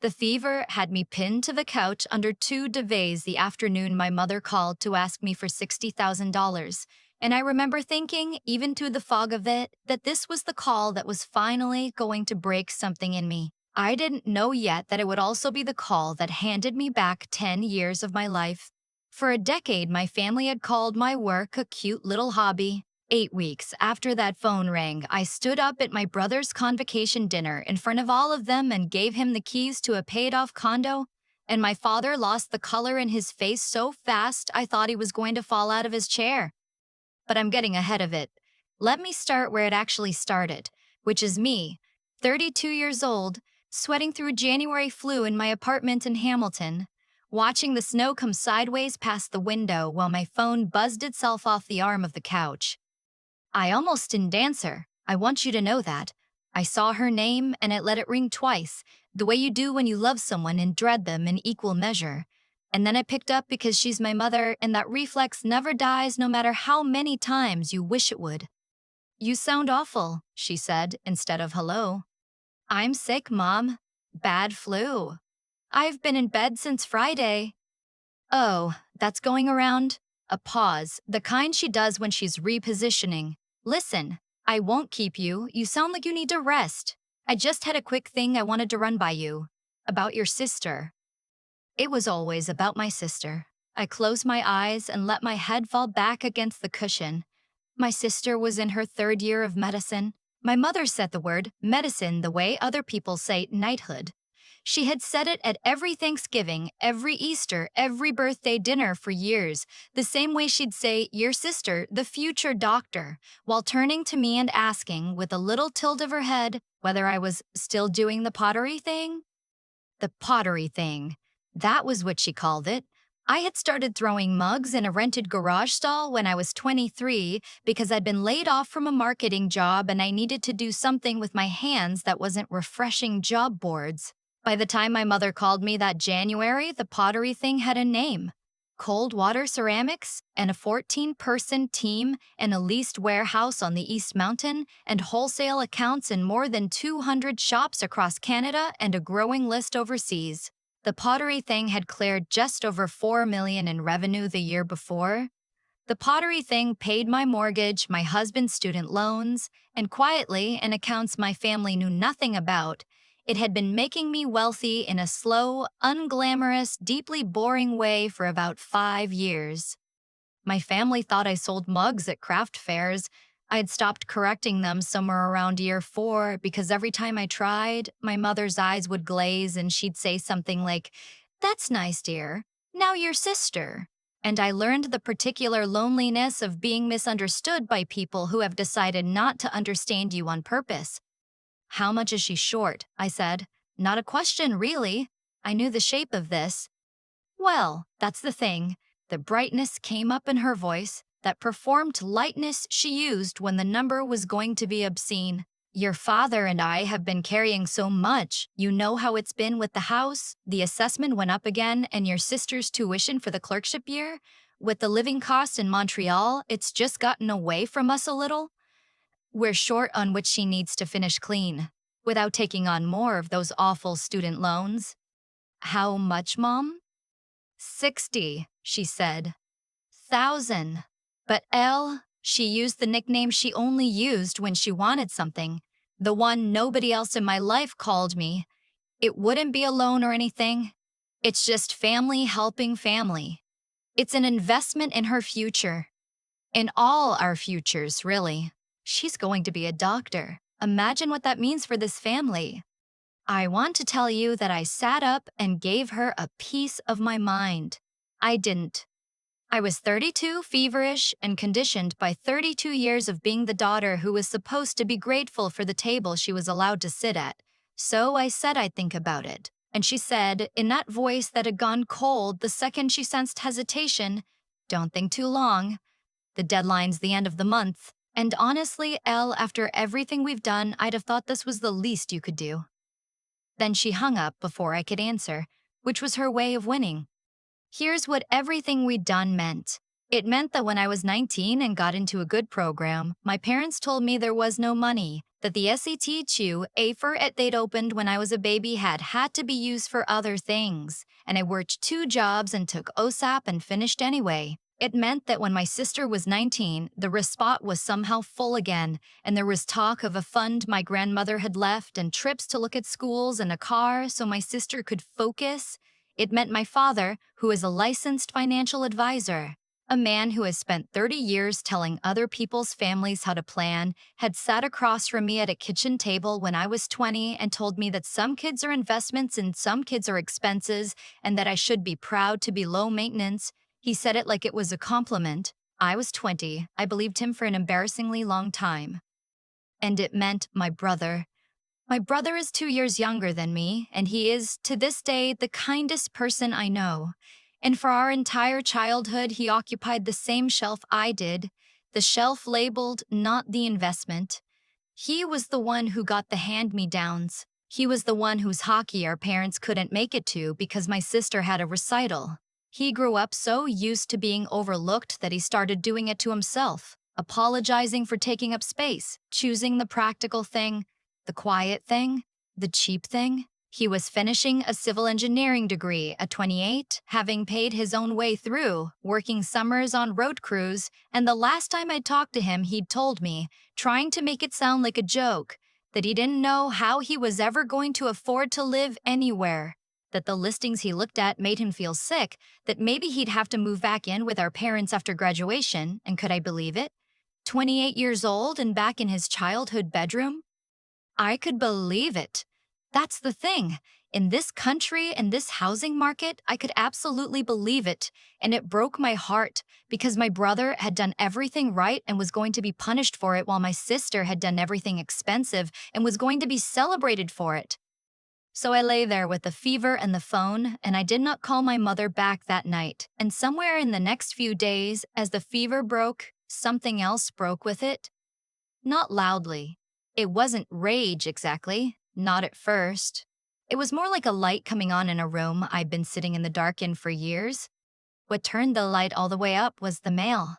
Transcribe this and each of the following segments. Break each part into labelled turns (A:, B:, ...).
A: The fever had me pinned to the couch under 2 duvets the afternoon my mother called to ask me for $60,000. And I remember thinking, even through the fog of it, that this was the call that was finally going to break something in me. I didn't know yet that it would also be the call that handed me back 10 years of my life. For a decade, my family had called my work a cute little hobby. 8 weeks after that phone rang, I stood up at my brother's convocation dinner in front of all of them and gave him the keys to a paid-off condo, and my father lost the color in his face so fast I thought he was going to fall out of his chair. But I'm getting ahead of it. Let me start where it actually started, which is me, 32 years old, sweating through January flu in my apartment in Hamilton, watching the snow come sideways past the window while my phone buzzed itself off the arm of the couch. I almost didn't answer. I want you to know that. I saw her name and it let it ring twice, the way you do when you love someone and dread them in equal measure. And then I picked up because she's my mother, and that reflex never dies no matter how many times you wish it would. You sound awful, she said instead of hello. I'm sick, Mom. Bad flu. I've been in bed since Friday. Oh, that's going around? A pause, the kind she does when she's repositioning. Listen, I won't keep you. You sound like you need to rest. I just had a quick thing I wanted to run by you. About your sister. It was always about my sister. I closed my eyes and let my head fall back against the cushion. My sister was in her 3rd year of medicine. My mother said the word medicine the way other people say knighthood. She had said it at every Thanksgiving, every Easter, every birthday dinner for years, the same way she'd say, your sister, the future doctor, while turning to me and asking, with a little tilt of her head, whether I was still doing the pottery thing. The pottery thing. That was what she called it. I had started throwing mugs in a rented garage stall when I was 23 because I'd been laid off from a marketing job and I needed to do something with my hands that wasn't refreshing job boards. By the time my mother called me that January, the pottery thing had a name. Cold Water Ceramics, and a 14-person team, and a leased warehouse on the East Mountain, and wholesale accounts in more than 200 shops across Canada and a growing list overseas. The pottery thing had cleared just over $4 million in revenue the year before. The pottery thing paid my mortgage, my husband's student loans, and quietly, in accounts my family knew nothing about, it had been making me wealthy in a slow, unglamorous, deeply boring way for about 5 years. My family thought I sold mugs at craft fairs. I'd stopped correcting them somewhere around year 4 because every time I tried, my mother's eyes would glaze and she'd say something like, "That's nice, dear. Now your sister." And I learned the particular loneliness of being misunderstood by people who have decided not to understand you on purpose. How much is she short? I said. Not a question, really. I knew the shape of this. Well, that's the thing. The brightness came up in her voice, that performed lightness she used when the number was going to be obscene. Your father and I have been carrying so much. You know how it's been with the house. The assessment went up again, and your sister's tuition for the clerkship year. With the living costs in Montreal, it's just gotten away from us a little. We're short on what she needs to finish clean, without taking on more of those awful student loans. How much, Mom? 60, she said. Thousand. But Elle, she used the nickname she only used when she wanted something, the one nobody else in my life called me. It wouldn't be a loan or anything. It's just family helping family. It's an investment in her future. In all our futures, really. She's going to be a doctor. Imagine what that means for this family. I want to tell you that I sat up and gave her a piece of my mind. I didn't. I was 32, feverish, and conditioned by 32 years of being the daughter who was supposed to be grateful for the table she was allowed to sit at. So I said I'd think about it. And she said, in that voice that had gone cold the second she sensed hesitation, "Don't think too long. The deadline's the end of the month. And honestly, Elle, after everything we've done, I'd have thought this was the least you could do." Then she hung up before I could answer, which was her way of winning. Here's what everything we'd done meant. It meant that when I was 19 and got into a good program, my parents told me there was no money, that the SAT AFER they'd opened when I was a baby had to be used for other things, and I worked two jobs and took OSAP and finished anyway. It meant that when my sister was 19, the spot was somehow full again, and there was talk of a fund my grandmother had left and trips to look at schools and a car so my sister could focus. It meant my father, who is a licensed financial advisor, a man who has spent 30 years telling other people's families how to plan, had sat across from me at a kitchen table when I was 20 and told me that some kids are investments and some kids are expenses and that I should be proud to be low maintenance. He said it like it was a compliment. I was 20. I believed him for an embarrassingly long time. And it meant my brother. My brother is 2 years younger than me, and he is, to this day, the kindest person I know. And for our entire childhood, he occupied the same shelf I did, the shelf labeled not the investment. He was the one who got the hand-me-downs. He was the one whose hockey our parents couldn't make it to because my sister had a recital. He grew up so used to being overlooked that he started doing it to himself, apologizing for taking up space, choosing the practical thing, the quiet thing, the cheap thing. He was finishing a civil engineering degree at 28, having paid his own way through, working summers on road crews, and the last time I talked to him, he'd told me, trying to make it sound like a joke, that he didn't know how he was ever going to afford to live anywhere, that the listings he looked at made him feel sick, that maybe he'd have to move back in with our parents after graduation, and could I believe it? 28 years old and back in his childhood bedroom? I could believe it. That's the thing. In this country and this housing market, I could absolutely believe it, and it broke my heart because my brother had done everything right and was going to be punished for it while my sister had done everything expensive and was going to be celebrated for it. So I lay there with the fever and the phone, and I did not call my mother back that night. And somewhere in the next few days, as the fever broke, something else broke with it. Not loudly. It wasn't rage exactly, not at first. It was more like a light coming on in a room I'd been sitting in the dark in for years. What turned the light all the way up was the mail.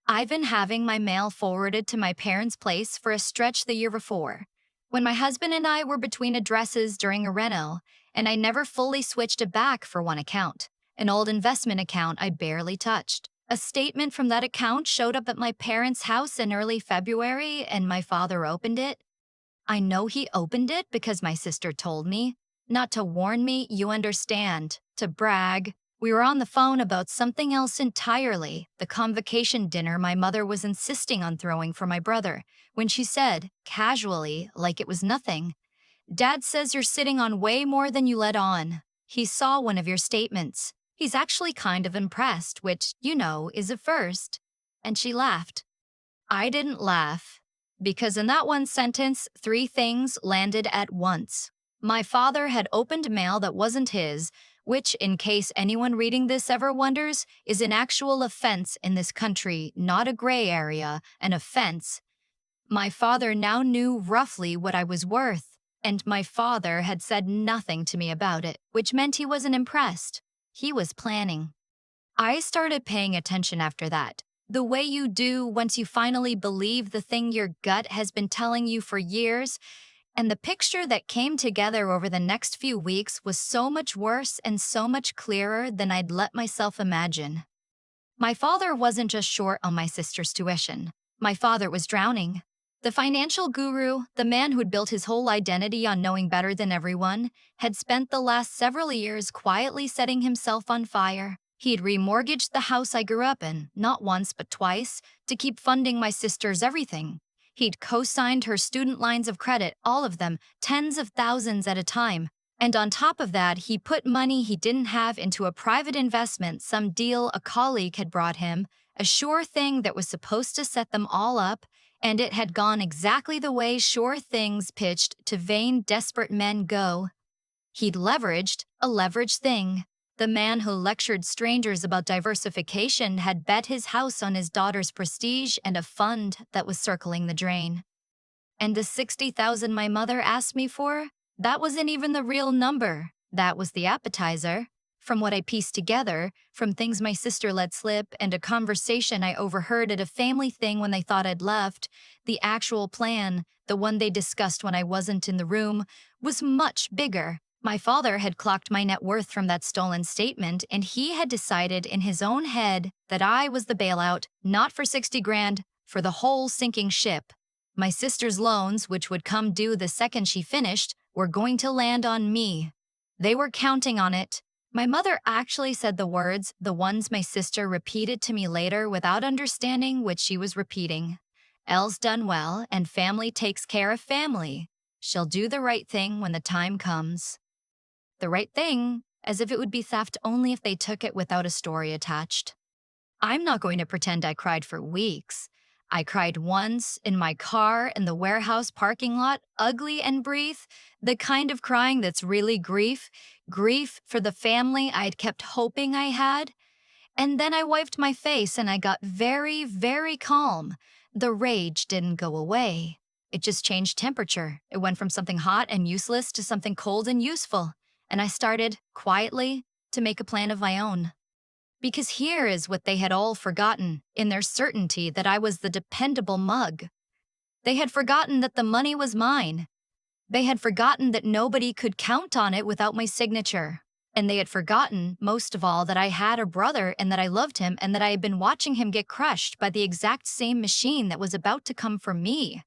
A: I've been having my mail forwarded to my parents' place for a stretch the year before, when my husband and I were between addresses during a reno, and I never fully switched it back for one account, an old investment account I barely touched. A statement from that account showed up at my parents' house in early February, and my father opened it. I know he opened it because my sister told me. Not to warn me, you understand. To brag. We were on the phone about something else entirely, the convocation dinner my mother was insisting on throwing for my brother, when she said, casually, like it was nothing, Dad says you're sitting on way more than you let on. He saw one of your statements. He's actually kind of impressed, which, you know, is a first. And she laughed. I didn't laugh, because in that one sentence, three things landed at once. My father had opened mail that wasn't his, which, in case anyone reading this ever wonders, is an actual offense in this country, not a gray area, an offense. My father now knew roughly what I was worth, and my father had said nothing to me about it, which meant he wasn't impressed. He was planning. I started paying attention after that, the way you do once you finally believe the thing your gut has been telling you for years, and the picture that came together over the next few weeks was so much worse and so much clearer than I'd let myself imagine. My father wasn't just short on my sister's tuition. My father was drowning. The financial guru, the man who'd built his whole identity on knowing better than everyone, had spent the last several years quietly setting himself on fire. He'd remortgaged the house I grew up in, not once but twice, to keep funding my sister's everything. He'd co-signed her student lines of credit, all of them, tens of thousands at a time. And on top of that, he put money he didn't have into a private investment, some deal a colleague had brought him, a sure thing that was supposed to set them all up, and it had gone exactly the way sure things pitched to vain, desperate men go. He'd leveraged a leveraged thing. The man who lectured strangers about diversification had bet his house on his daughter's prestige and a fund that was circling the drain. And the 60,000 my mother asked me for? That wasn't even the real number. That was the appetizer. From what I pieced together, from things my sister let slip and a conversation I overheard at a family thing when they thought I'd left, the actual plan, the one they discussed when I wasn't in the room, was much bigger. My father had clocked my net worth from that stolen statement, and he had decided in his own head that I was the bailout, not for 60 grand, for the whole sinking ship. My sister's loans, which would come due the second she finished, were going to land on me. They were counting on it. My mother actually said the words, the ones my sister repeated to me later without understanding what she was repeating. Elle's done well, and family takes care of family. She'll do the right thing when the time comes. The right thing, as if it would be theft only if they took it without a story attached. I'm not going to pretend I cried for weeks. I cried once in my car in the warehouse parking lot, ugly and brief, the kind of crying that's really grief, grief for the family I'd kept hoping I had. And then I wiped my face and I got very, very calm. The rage didn't go away. It just changed temperature. It went from something hot and useless to something cold and useful. And I started, quietly, to make a plan of my own. Because here is what they had all forgotten, in their certainty that I was the dependable mug. They had forgotten that the money was mine. They had forgotten that nobody could count on it without my signature. And they had forgotten, most of all, that I had a brother and that I loved him and that I had been watching him get crushed by the exact same machine that was about to come for me.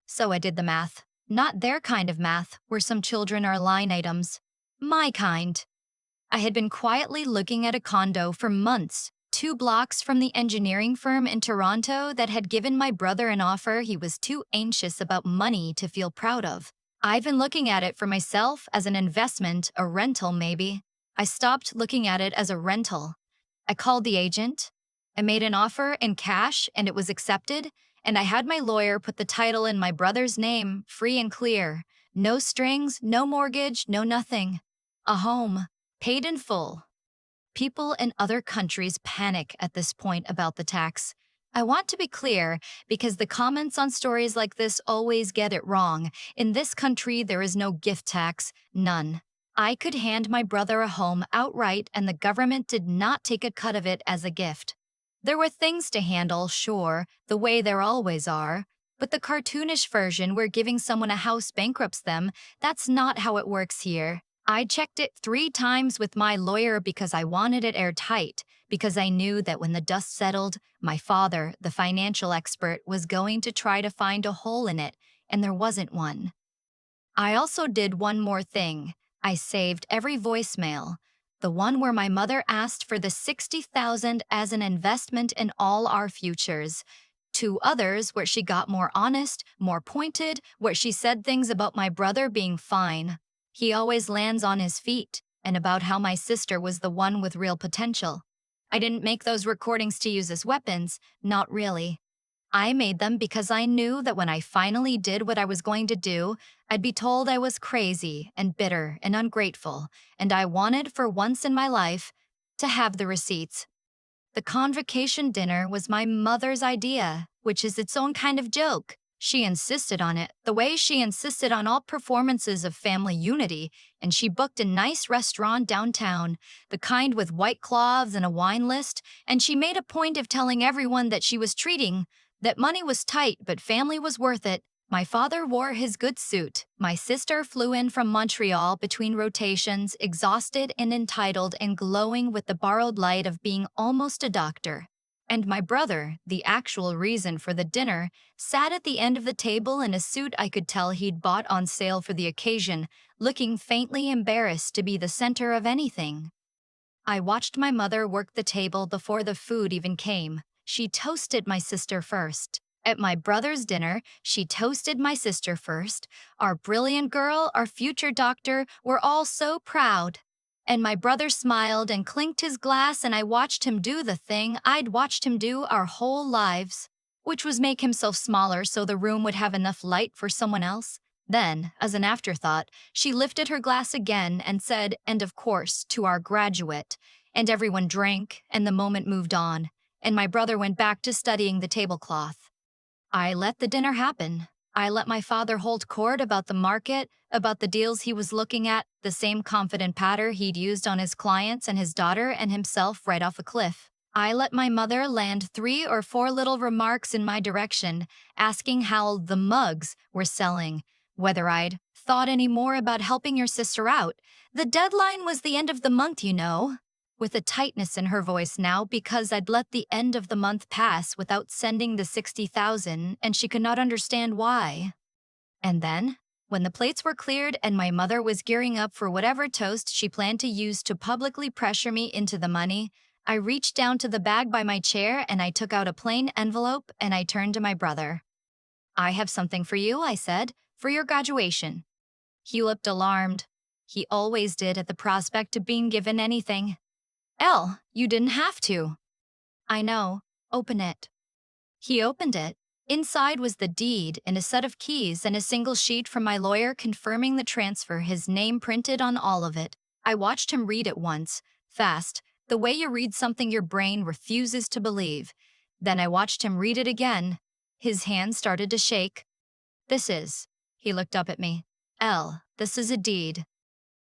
A: So I did the math. Not their kind of math, where some children are line items. My kind. I had been quietly looking at a condo for months, 2 blocks from the engineering firm in Toronto that had given my brother an offer he was too anxious about money to feel proud of. I've been looking at it for myself as an investment, a rental maybe. I stopped looking at it as a rental. I called the agent. I made an offer in cash and it was accepted, and I had my lawyer put the title in my brother's name, free and clear. No strings, no mortgage, no nothing. A home. Paid in full. People in other countries panic at this point about the tax. I want to be clear because the comments on stories like this always get it wrong. In this country, there is no gift tax, none. I could hand my brother a home outright and the government did not take a cut of it as a gift. There were things to handle, sure, the way there always are. But the cartoonish version where giving someone a house bankrupts them, that's not how it works here. I checked it 3 times with my lawyer because I wanted it airtight, because I knew that when the dust settled, my father, the financial expert, was going to try to find a hole in it, and there wasn't one. I also did one more thing. I saved every voicemail, the one where my mother asked for the $60,000 as an investment in all our futures. 2 others where she got more honest, more pointed, where she said things about my brother being fine. He always lands on his feet, and about how my sister was the one with real potential. I didn't make those recordings to use as weapons, not really. I made them because I knew that when I finally did what I was going to do, I'd be told I was crazy and bitter and ungrateful, and I wanted, for once in my life, to have the receipts. The convocation dinner was my mother's idea, which is its own kind of joke. She insisted on it, the way she insisted on all performances of family unity, and she booked a nice restaurant downtown, the kind with white cloths and a wine list, and she made a point of telling everyone that she was treating, that money was tight but family was worth it. My father wore his good suit. My sister flew in from Montreal between rotations, exhausted and entitled and glowing with the borrowed light of being almost a doctor. And my brother, the actual reason for the dinner, sat at the end of the table in a suit I could tell he'd bought on sale for the occasion, looking faintly embarrassed to be the center of anything. I watched my mother work the table before the food even came. She toasted my sister first. At my brother's dinner, she toasted my sister first. Our brilliant girl, our future doctor, were all so proud. And my brother smiled and clinked his glass, and I watched him do the thing I'd watched him do our whole lives, which was make himself smaller so the room would have enough light for someone else. Then, as an afterthought, she lifted her glass again and said, "And of course, to our graduate." And everyone drank, and the moment moved on, and my brother went back to studying the tablecloth. I let the dinner happen. I let my father hold court about the market, about the deals he was looking at, the same confident patter he'd used on his clients and his daughter and himself right off a cliff. I let my mother land 3 or 4 little remarks in my direction, asking how the mugs were selling, whether I'd thought any more about helping your sister out. The deadline was the end of the month, you know, with a tightness in her voice now because I'd let the end of the month pass without sending the 60,000 and she could not understand why. And then, when the plates were cleared and my mother was gearing up for whatever toast she planned to use to publicly pressure me into the money, I reached down to the bag by my chair and I took out a plain envelope and I turned to my brother. I have something for you, I said, for your graduation. He looked alarmed. He always did at the prospect of being given anything. Elle, you didn't have to. I know. Open it. He opened it. Inside was the deed and a set of keys and a single sheet from my lawyer confirming the transfer, his name printed on all of it. I watched him read it once, fast, the way you read something your brain refuses to believe. Then I watched him read it again. His hand started to shake. This is, he looked up at me. Elle, this is a deed.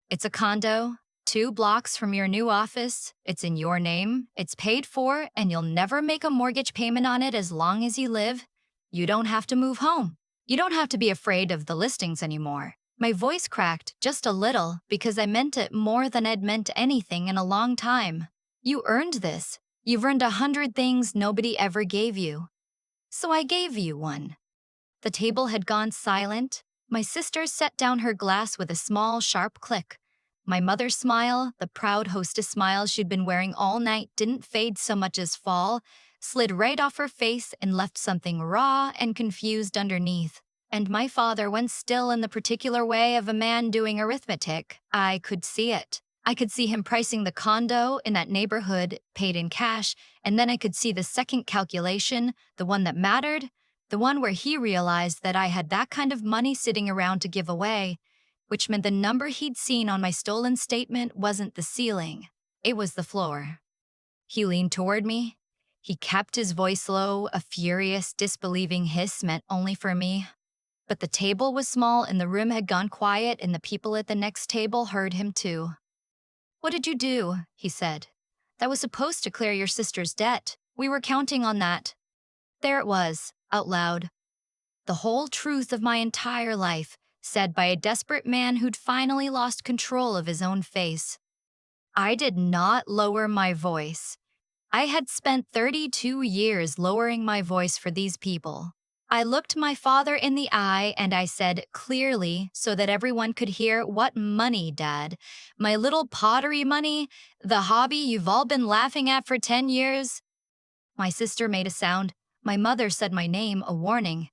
A: It's a condo, 2 blocks from your new office. It's in your name, it's paid for, and you'll never make a mortgage payment on it as long as you live. You don't have to move home. You don't have to be afraid of the listings anymore. My voice cracked just a little because I meant it more than I'd meant anything in a long time. You earned this. You've earned 100 things nobody ever gave you. So I gave you one. The table had gone silent. My sister set down her glass with a small, sharp click. My mother's smile, the proud hostess smile she'd been wearing all night, didn't fade so much as fall, slid right off her face and left something raw and confused underneath. And my father went still in the particular way of a man doing arithmetic. I could see it. I could see him pricing the condo in that neighborhood, paid in cash, and then I could see the second calculation, the one that mattered, the one where he realized that I had that kind of money sitting around to give away, which meant the number he'd seen on my stolen statement wasn't the ceiling, it was the floor. He leaned toward me. He kept his voice low, a furious, disbelieving hiss meant only for me. But the table was small and the room had gone quiet and the people at the next table heard him too. What did you do? He said. That was supposed to clear your sister's debt. We were counting on that. There it was, out loud. The whole truth of my entire life, said by a desperate man who'd finally lost control of his own face. I did not lower my voice. I had spent 32 years lowering my voice for these people. I looked my father in the eye and I said clearly so that everyone could hear, "What money, Dad? My little pottery money? The hobby you've all been laughing at for 10 years? My sister made a sound. My mother said my name, a warning.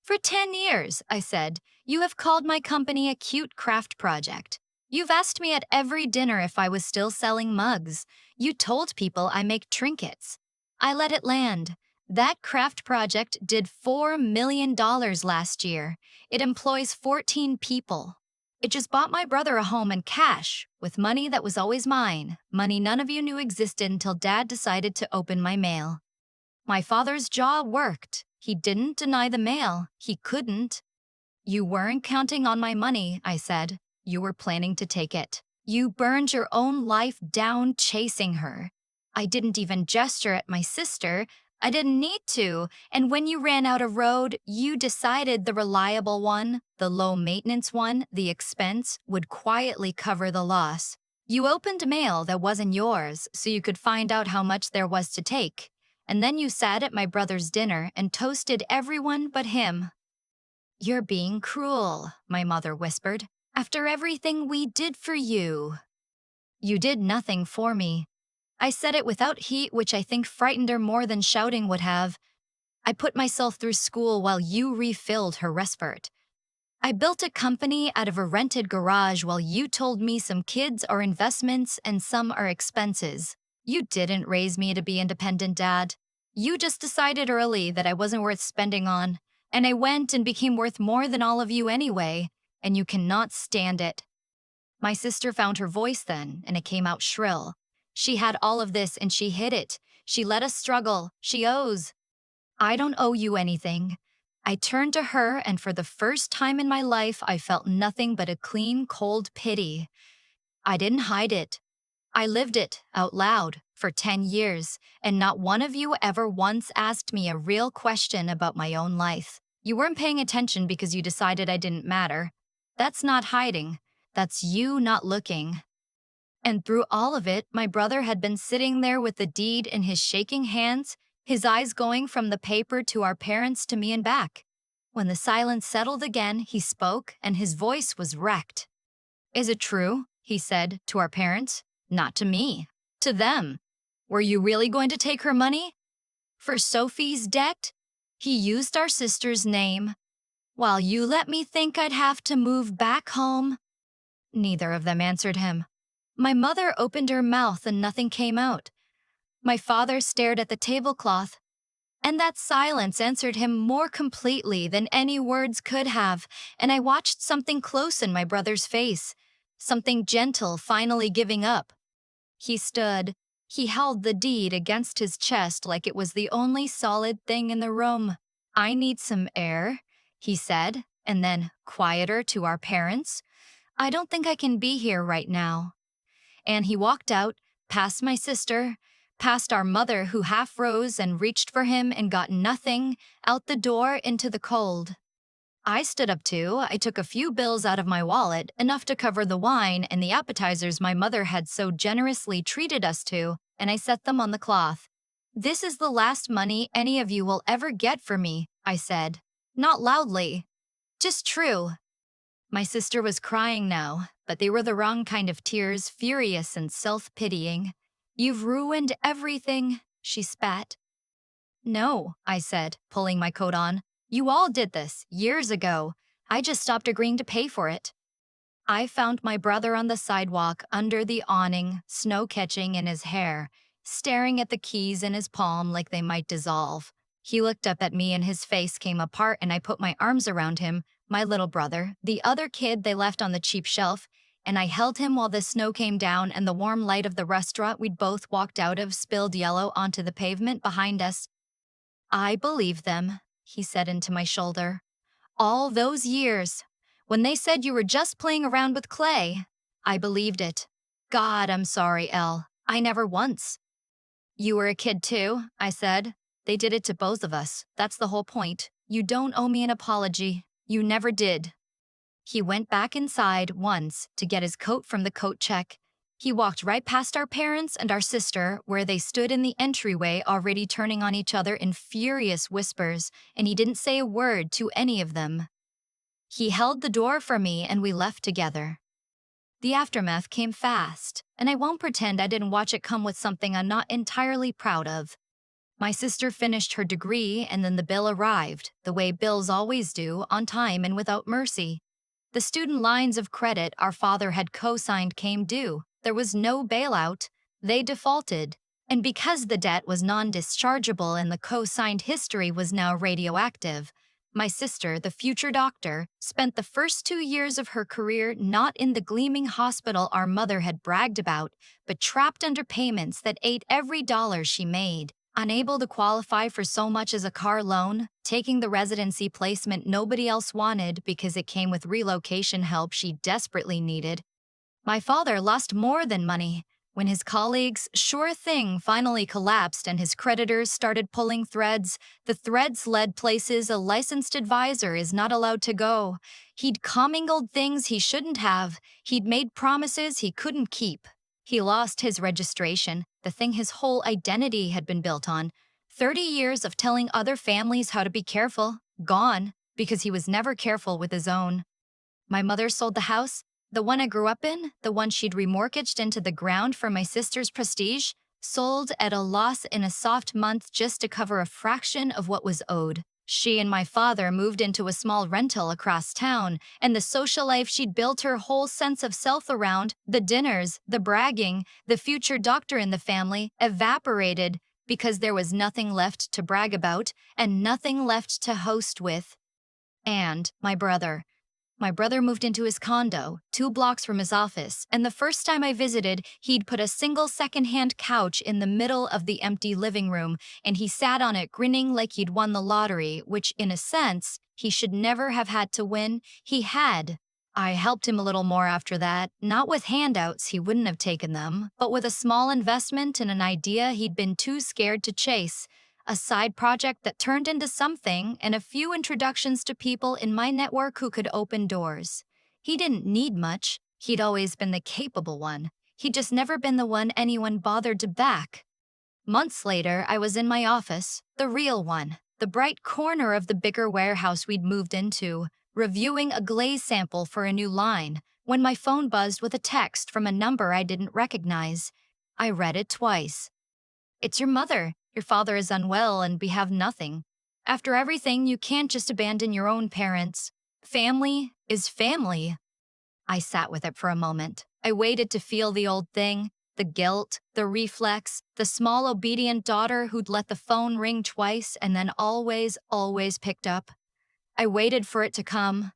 A: For 10 years, I said, you have called my company a cute craft project. You've asked me at every dinner if I was still selling mugs. You told people I make trinkets. I let it land. That craft project did $4 million last year. It employs 14 people. It just bought my brother a home in cash, with money that was always mine, money none of you knew existed until Dad decided to open my mail. My father's jaw worked. He didn't deny the mail. He couldn't. You weren't counting on my money, I said. You were planning to take it. You burned your own life down chasing her. I didn't even gesture at my sister. I didn't need to. And when you ran out of road, you decided the reliable one, the low-maintenance one, the expense, would quietly cover the loss. You opened mail that wasn't yours so you could find out how much there was to take. And then you sat at my brother's dinner and toasted everyone but him. You're being cruel, my mother whispered, after everything we did for you. You did nothing for me. I said it without heat, which I think frightened her more than shouting would have. I put myself through school while you refilled her respite. I built a company out of a rented garage while you told me some kids are investments and some are expenses. You didn't raise me to be independent, Dad. You just decided early that I wasn't worth spending on, and I went and became worth more than all of you anyway, and you cannot stand it. My sister found her voice then, and it came out shrill. She had all of this and she hid it. She let us struggle. She owes. I don't owe you anything. I turned to her, and for the first time in my life, I felt nothing but a clean, cold pity. I didn't hide it. I lived it out loud for 10 years, and not one of you ever once asked me a real question about my own life. You weren't paying attention because you decided I didn't matter. That's not hiding. That's you not looking. And through all of it, my brother had been sitting there with the deed in his shaking hands, his eyes going from the paper to our parents to me and back. When the silence settled again, he spoke, and his voice was wrecked. Is it true? He said to our parents. Not to me. To them. Were you really going to take her money? For Sophie's debt? He used our sister's name. While you let me think I'd have to move back home. Neither of them answered him. My mother opened her mouth and nothing came out. My father stared at the tablecloth, and that silence answered him more completely than any words could have, and I watched something close in my brother's face, something gentle finally giving up. He stood. He held the deed against his chest like it was the only solid thing in the room. I need some air, he said, and then, quieter to our parents, I don't think I can be here right now. And he walked out, past my sister, past our mother who half rose and reached for him and got nothing, out the door into the cold. I stood up too. I took a few bills out of my wallet, enough to cover the wine and the appetizers my mother had so generously treated us to, and I set them on the cloth. This is the last money any of you will ever get from me, I said. Not loudly. Just true. My sister was crying now, but they were the wrong kind of tears, furious and self-pitying. You've ruined everything, she spat. No, I said, pulling my coat on. You all did this, years ago. I just stopped agreeing to pay for it. I found my brother on the sidewalk under the awning, snow catching in his hair, staring at the keys in his palm like they might dissolve. He looked up at me and his face came apart and I put my arms around him, my little brother, the other kid they left on the cheap shelf, and I held him while the snow came down and the warm light of the restaurant we'd both walked out of spilled yellow onto the pavement behind us. I believe them, he said into my shoulder. All those years. When they said you were just playing around with clay, I believed it. God, I'm sorry, Elle. I never once. You were a kid too, I said. They did it to both of us. That's the whole point. You don't owe me an apology. You never did. He went back inside once to get his coat from the coat check. He walked right past our parents and our sister, where they stood in the entryway already turning on each other in furious whispers, and he didn't say a word to any of them. He held the door for me and we left together. The aftermath came fast, and I won't pretend I didn't watch it come with something I'm not entirely proud of. My sister finished her degree and then the bill arrived, the way bills always do, on time and without mercy. The student lines of credit our father had co-signed came due. There was no bailout. They defaulted. And because the debt was non-dischargeable and the co-signed history was now radioactive, my sister, the future doctor, spent the first 2 years of her career not in the gleaming hospital our mother had bragged about, but trapped under payments that ate every dollar she made. Unable to qualify for so much as a car loan, taking the residency placement nobody else wanted because it came with relocation help she desperately needed. My father lost more than money. When his colleagues' sure thing finally collapsed and his creditors started pulling threads, the threads led places a licensed advisor is not allowed to go. He'd commingled things he shouldn't have. He'd made promises he couldn't keep. He lost his registration, the thing his whole identity had been built on. 30 years of telling other families how to be careful, gone, because he was never careful with his own. My mother sold the house, the one I grew up in, the one she'd remortgaged into the ground for my sister's prestige, sold at a loss in a soft month just to cover a fraction of what was owed. She and my father moved into a small rental across town, and the social life she'd built her whole sense of self around, the dinners, the bragging, the future doctor in the family, evaporated because there was nothing left to brag about and nothing left to host with. And my brother. My brother moved into his condo, 2 blocks from his office, and the first time I visited, he'd put a single secondhand couch in the middle of the empty living room, and he sat on it grinning like he'd won the lottery, which, in a sense, he should never have had to win. He had. I helped him a little more after that, not with handouts, he wouldn't have taken them, but with a small investment in an idea he'd been too scared to chase. A side project that turned into something, and a few introductions to people in my network who could open doors. He didn't need much. He'd always been the capable one. He'd just never been the one anyone bothered to back. Months later, I was in my office, the real one, the bright corner of the bigger warehouse we'd moved into, reviewing a glaze sample for a new line, when my phone buzzed with a text from a number I didn't recognize. I read it twice. "It's your mother. Your father is unwell and we have nothing. After everything, you can't just abandon your own parents. Family is family." I sat with it for a moment. I waited to feel the old thing, the guilt, the reflex, the small obedient daughter who'd let the phone ring twice and then always picked up. I waited for it to come.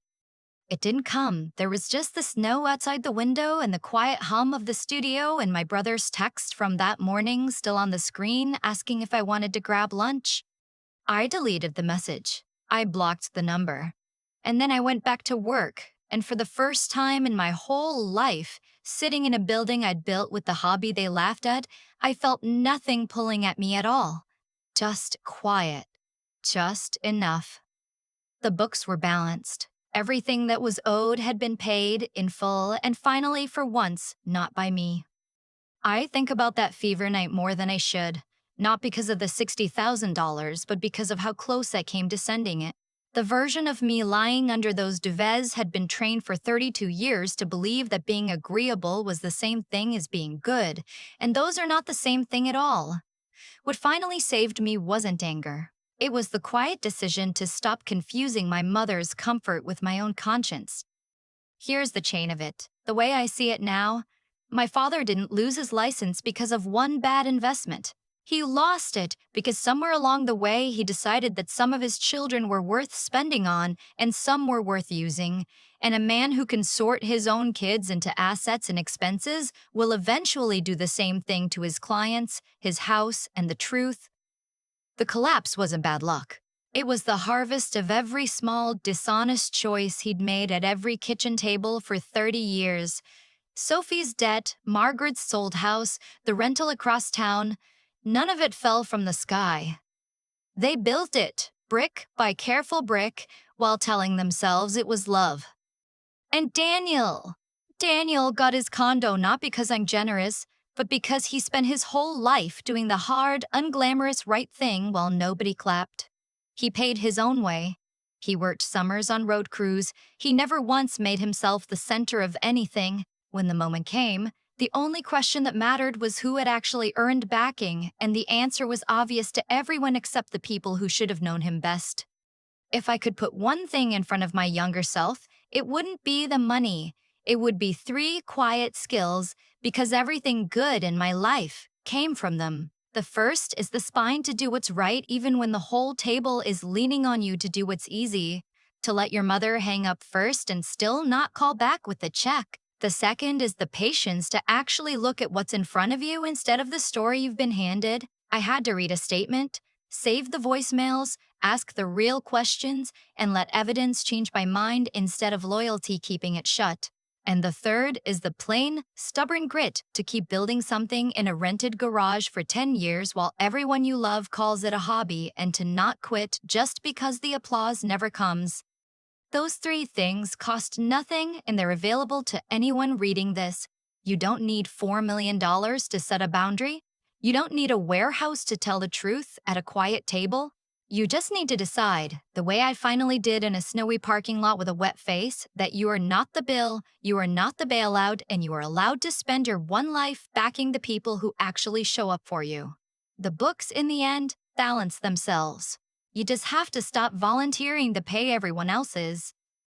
A: It didn't come. There was just the snow outside the window and the quiet hum of the studio and my brother's text from that morning still on the screen asking if I wanted to grab lunch. I deleted the message. I blocked the number. And then I went back to work, and for the first time in my whole life, sitting in a building I'd built with the hobby they laughed at, I felt nothing pulling at me at all. Just quiet. Just enough. The books were balanced. Everything that was owed had been paid in full, and finally, for once, not by me. I think about that fever night more than I should, not because of the $60,000, but because of how close I came to sending it. The version of me lying under those duvets had been trained for 32 years to believe that being agreeable was the same thing as being good, and those are not the same thing at all. What finally saved me wasn't anger. It was the quiet decision to stop confusing my mother's comfort with my own conscience. Here's the chain of it. The way I see it now, my father didn't lose his license because of one bad investment. He lost it because somewhere along the way he decided that some of his children were worth spending on and some were worth using, and a man who can sort his own kids into assets and expenses will eventually do the same thing to his clients, his house, and the truth. The collapse wasn't bad luck. It was the harvest of every small, dishonest choice he'd made at every kitchen table for 30 years. Sophie's debt, Margaret's sold house, the rental across town, none of it fell from the sky. They built it, brick by careful brick, while telling themselves it was love. And Daniel got his condo not because I'm generous, but because he spent his whole life doing the hard, unglamorous right thing while nobody clapped. He paid his own way. He worked summers on road crews. He never once made himself the center of anything. When the moment came, the only question that mattered was who had actually earned backing, and the answer was obvious to everyone except the people who should have known him best. If I could put one thing in front of my younger self, it wouldn't be the money. It would be 3 quiet skills, because everything good in my life came from them. The first is the spine to do what's right even when the whole table is leaning on you to do what's easy. To let your mother hang up first and still not call back with the check. The second is the patience to actually look at what's in front of you instead of the story you've been handed. I had to read a statement, save the voicemails, ask the real questions, and let evidence change my mind instead of loyalty keeping it shut. And the third is the plain, stubborn grit to keep building something in a rented garage for 10 years while everyone you love calls it a hobby, and to not quit just because the applause never comes. Those 3 things cost nothing, and they're available to anyone reading this. You don't need $4 million to set a boundary. You don't need a warehouse to tell the truth at a quiet table. You just need to decide, the way I finally did in a snowy parking lot with a wet face, that you are not the bill, you are not the bailout, and you are allowed to spend your one life backing the people who actually show up for you. The books, in the end, balance themselves. You just have to stop volunteering to pay everyone else's.